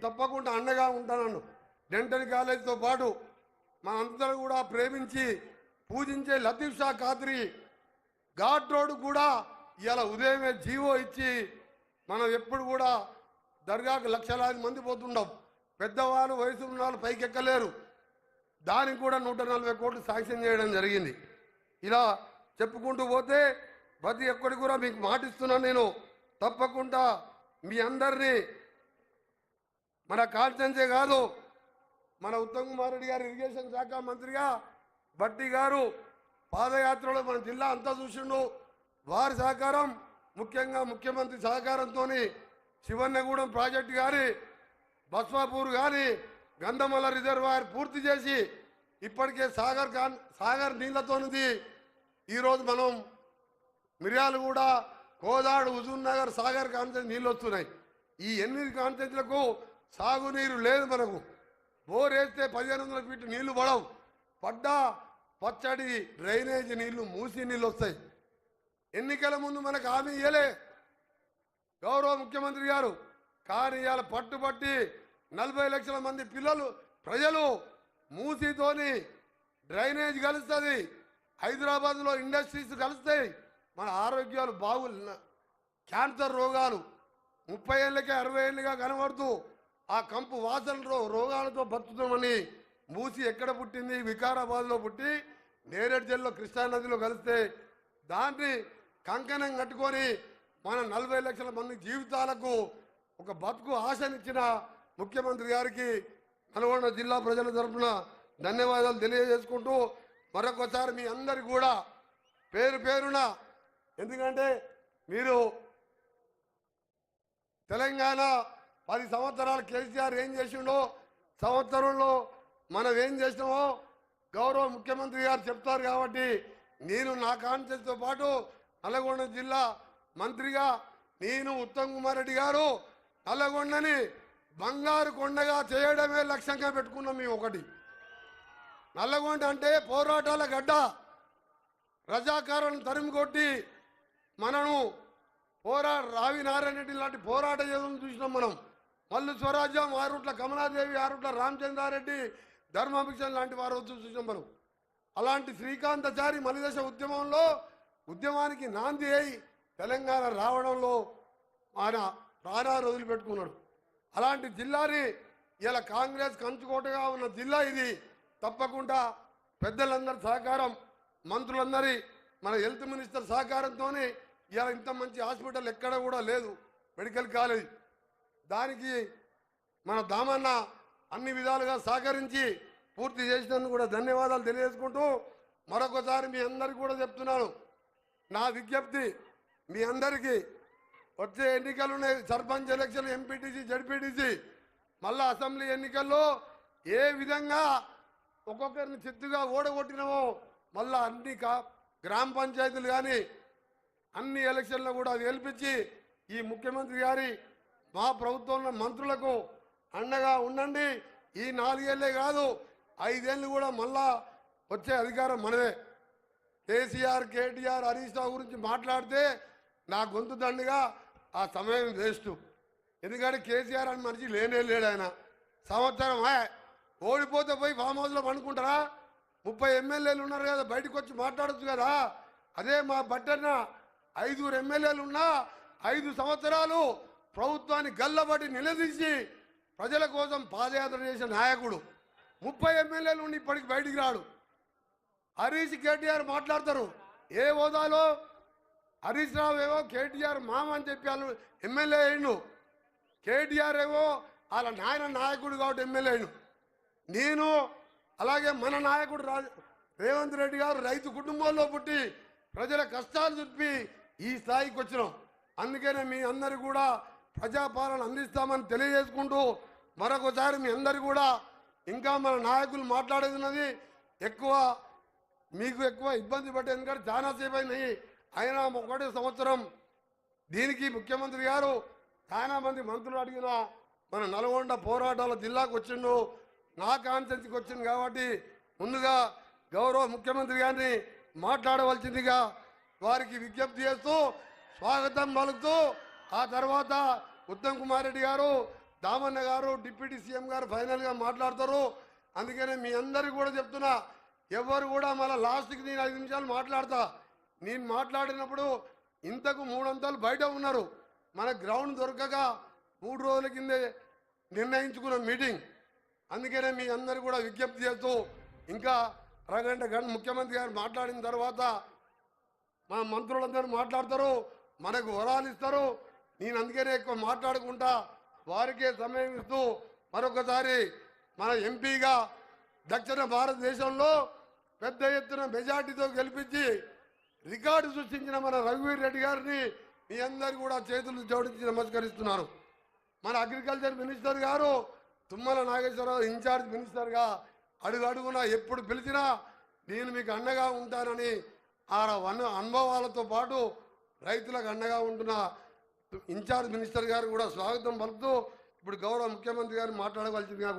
తప్పకుండా అండగా ఉంటానన్ను. డెంటల్ కాలేజీతో పాటు మనందరూ కూడా ప్రేమించి పూజించే లతీఫ్ షా ఖాద్రి ఘాట్ రోడ్ కూడా ఇలా ఉదయమే జీవో ఇచ్చి మనం ఎప్పుడు కూడా దర్గాకు లక్షలాది మంది పోతుండం. పెద్దవాళ్ళు వయసు ఉన్న వాళ్ళు పైకి ఎక్కలేరు. దానికి కూడా 140 కోట్లు శాంక్షన్ చేయడం జరిగింది. ఇలా చెప్పుకుంటూ పోతే ప్రతి ఒక్కటి కూడా మీకు మాటిస్తున్నాను. నేను తప్పకుండా మీ అందరినీ మన కాన్స్టిట్యున్సీ కాదు, మన ఉత్తమ్ కుమార్ రెడ్డి గారు ఇరిగేషన్ శాఖ మంత్రిగా భట్టి గారు పాదయాత్రలో మన జిల్లా అంతా చూసిండు. వారి సహకారం, ముఖ్యంగా ముఖ్యమంత్రి సహకారంతో శివన్నగూడెం ప్రాజెక్టు కానీ, బస్వాపూర్ కానీ, గంధమల్ల రిజర్వాయర్ పూర్తి చేసి ఇప్పటికే సాగర్ నీళ్లతోనిది ఈరోజు మనం మిర్యాలగూడ, కోదాడు, హుజూర్ నగర్, సాగర్ కాన్స్టిట్యున్సీ నీళ్ళు వస్తున్నాయి. ఈ 8 కాన్స్టిట్యున్సీలకు సాగునీరు లేదు. మనకు బోర్ వేస్తే 1500 ఫీట్ నీళ్లు పడవు. పడ్డా పచ్చడి డ్రైనేజ్ నీళ్లు, మూసి నీళ్ళు వస్తాయి. ఎన్నికల ముందు మనకు హామీ ఇయ్యలే గౌరవ ముఖ్యమంత్రి గారు. కానీ ఇవాళ పట్టుబట్టి 40 లక్షల మంది ప్రజలు మూసితోని డ్రైనేజ్ కలుస్తుంది. హైదరాబాద్లో ఇండస్ట్రీస్ కలుస్తాయి. మన ఆరోగ్యాలు క్యాన్సర్ రోగాలు 30 ఏళ్ళకే 60 ఏళ్ళుగా కనబడుతూ ఆ కంపు వాసన రోగాలతో బతుకుతామని మూసి ఎక్కడ పుట్టింది? వికారాబాద్లో పుట్టి నేరేడు జిల్లాలో కృష్ణానదిలో కలిస్తే దాన్ని కంకణం కట్టుకొని మన 40 లక్షల మంది జీవితాలకు ఒక బతుకు ఆశనిచ్చిన ముఖ్యమంత్రి గారికి నల్గొండ జిల్లా ప్రజల తరఫున ధన్యవాదాలు తెలియజేసుకుంటూ మరొకసారి మీ అందరికి కూడా పేరు పేరున, ఎందుకంటే మీరు తెలంగాణ 10 సంవత్సరాలు కేసీఆర్ ఏం చేసిండో, సంవత్సరంలో మనం ఏం చేసినామో గౌరవ ముఖ్యమంత్రి గారు చెప్తారు. కాబట్టి నేను నా కాన్స్టిట్యూన్సీతో పాటు నల్గొండ జిల్లా మంత్రిగా నేను ఉత్తమ్ కుమార్ రెడ్డి గారు నల్లగొండని బంగారు కొండగా చేయడమే లక్ష్యంగా పెట్టుకున్నాం. మేము ఒకటి, నల్లగొండ అంటే పోరాటాల గడ్డ. రజాకారులను తరిమి కొట్టి మనను రావి నారాయణ రెడ్డి లాంటి పోరాట యోధులను చూసినాం. మనం మల్లు స్వరాజ్యం, ఆరుట్ల కమలాదేవి, ఆరుట్ల రామచంద్రారెడ్డి, ధర్మాభిక్షణ్ లాంటి వారు చూసినాం మనం. అలాంటి శ్రీకాంతాచారి మలిదశ ఉద్యమానికి నాంది అయి తెలంగాణ రావడంలో ఆయన ప్రాణాలు వదిలిపెట్టుకున్నాడు. అలాంటి జిల్లాని ఇలా కాంగ్రెస్ కంచుకోటగా ఉన్న జిల్లా ఇది. తప్పకుండా పెద్దలందరి సహకారం, మంత్రులందరి, మన హెల్త్ మినిస్టర్ సహకారంతోనే ఇలా ఇంత మంచి హాస్పిటల్ ఎక్కడ కూడా లేదు, మెడికల్ కాలేజ్. దానికి మన దామన్న అన్ని విధాలుగా సహకరించి పూర్తి చేసినందుకు కూడా ధన్యవాదాలు తెలియజేసుకుంటూ మరొకసారి మీ అందరికీ కూడా చెప్తున్నాను, నా విజ్ఞప్తి మీ అందరికీ, వచ్చే ఎన్నికలు ఉన్నాయి, సర్పంచ్ ఎలక్షన్, ఎంపీటీసీ, జడ్పీటీసీ, మళ్ళా అసెంబ్లీ ఎన్నికల్లో ఏ విధంగా ఒక్కొక్కరిని చిత్తుగా ఓడగొట్టినామో మళ్ళా అన్ని గ్రామ పంచాయతీలు కానీ అన్ని ఎలక్షన్లో కూడా గెలిపించి ఈ ముఖ్యమంత్రి గారి మా ప్రభుత్వంలో మంత్రులకు అండగా ఉండండి. ఈ 4 ఏళ్ళే కాదు, 5 ఏళ్ళు కూడా మళ్ళా వచ్చే అధికారం మనదే. కేసీఆర్, కేటీఆర్, హరీష్ రావు గురించి మాట్లాడితే నా గొంతు దండుగా ఆ సమయం వేస్ట్. ఎందుకంటే కేసీఆర్ అని మనిషి లేనే లేడు. ఆయన సంవత్సరం ఓడిపోతే పోయి ఫామ్ హౌస్లో పండుకుంటారా? 30 ఎమ్మెల్యేలు ఉన్నారు కదా, బయటకు వచ్చి మాట్లాడచ్చు కదా. అదే మా బట్టన్న 5 ఎమ్మెల్యేలు ఉన్నా 5 సంవత్సరాలు ప్రభుత్వాన్ని గల్లబడి నిలదీసి ప్రజల కోసం పాదయాత్ర చేసిన నాయకుడు. 30 ఎమ్మెల్యేలు ఉండి ఇప్పటికి బయటికి రాడు. హరీష్, కేటీఆర్ మాట్లాడతారు ఏ హోదాలో? హరీష్ రావు ఏవో కేటీఆర్ మామ అని చెప్పి వాళ్ళు ఎమ్మెల్యే అయ్యిండు. కేటీఆర్ ఏవో వాళ్ళ నాయకుడు కాబట్టి ఎమ్మెల్యే అయ్యిండు. నేను అలాగే మన నాయకుడు రేవంత్ రెడ్డి గారు రైతు కుటుంబంలో పుట్టి ప్రజల కష్టాలు చెప్పి ఈ స్థాయికి వచ్చినాం. అందుకనే మీ అందరు కూడా ప్రజాపాలన అందిస్తామని తెలియజేసుకుంటూ మరొకసారి మీ అందరు కూడా ఇంకా మన నాయకులు మాట్లాడేది ఉన్నది మీకు ఎక్కువ ఇబ్బంది పట్టేది, ఎందుకంటే చాలా సేపు అయినాయి. అయినా 1 సంవత్సరం దీనికి ముఖ్యమంత్రి గారు చాలా మంది మంత్రులు అడిగిన మన నల్గొండ పోరాటాల జిల్లాకు వచ్చిండు, నా కాన్స్టిట్యున్సీకి వచ్చింది. కాబట్టి ముందుగా గౌరవ ముఖ్యమంత్రి గారిని మాట్లాడవలసిందిగా వారికి విజ్ఞప్తి చేస్తూ స్వాగతం పలుకుతూ ఆ తర్వాత ఉత్తమ్ కుమార్ రెడ్డి గారు దామన్న గారు డిప్యూటీ సీఎం గారు ఫైనల్గా మాట్లాడతారు. అందుకనే మీ అందరికీ కూడా చెప్తున్నా, ఎవరు కూడా మళ్ళీ లాస్ట్కి నేను 5 నిమిషాలు మాట్లాడతా. నేను మాట్లాడినప్పుడు ఇంతకు 3 అంతాలు బయట ఉన్నారు. మన గ్రౌండ్ దొరకక 3 రోజుల కిందే నిర్ణయించుకున్న మీటింగ్. అందుకనే మీ అందరు కూడా విజ్ఞప్తి చేస్తూ ఇంకా అరగంట ముఖ్యమంత్రి గారు మాట్లాడిన తర్వాత మా మంత్రులందరూ మాట్లాడతారు, మనకు వరాలు ఇస్తారు. నేను అందుకనే ఎక్కువ మాట్లాడుకుంటా వారికే సమయం ఇస్తూ మరొకసారి మన ఎంపీగా దక్షిణ భారతదేశంలో పెద్ద ఎత్తున మెజార్టీతో గెలిపించి రికార్డు సృష్టించిన మన రఘువీర్ రెడ్డి గారిని మీ అందరు కూడా చేతులు జోడించి నమస్కరిస్తున్నారు. మన అగ్రికల్చర్ మినిస్టర్ గారు తుమ్మల నాగేశ్వరరావు ఇన్ఛార్జ్ మినిస్టర్గా అడుగున ఎప్పుడు పిలిచినా నేను మీకు అండగా ఉంటానని ఆ అనుభవాలతో పాటు రైతులకు అండగా ఉంటున్న ఇన్ఛార్జ్ మినిస్టర్ గారు కూడా స్వాగతం పలుకుతూ ఇప్పుడు గౌరవ ముఖ్యమంత్రి గారు మాట్లాడవలసిందిగా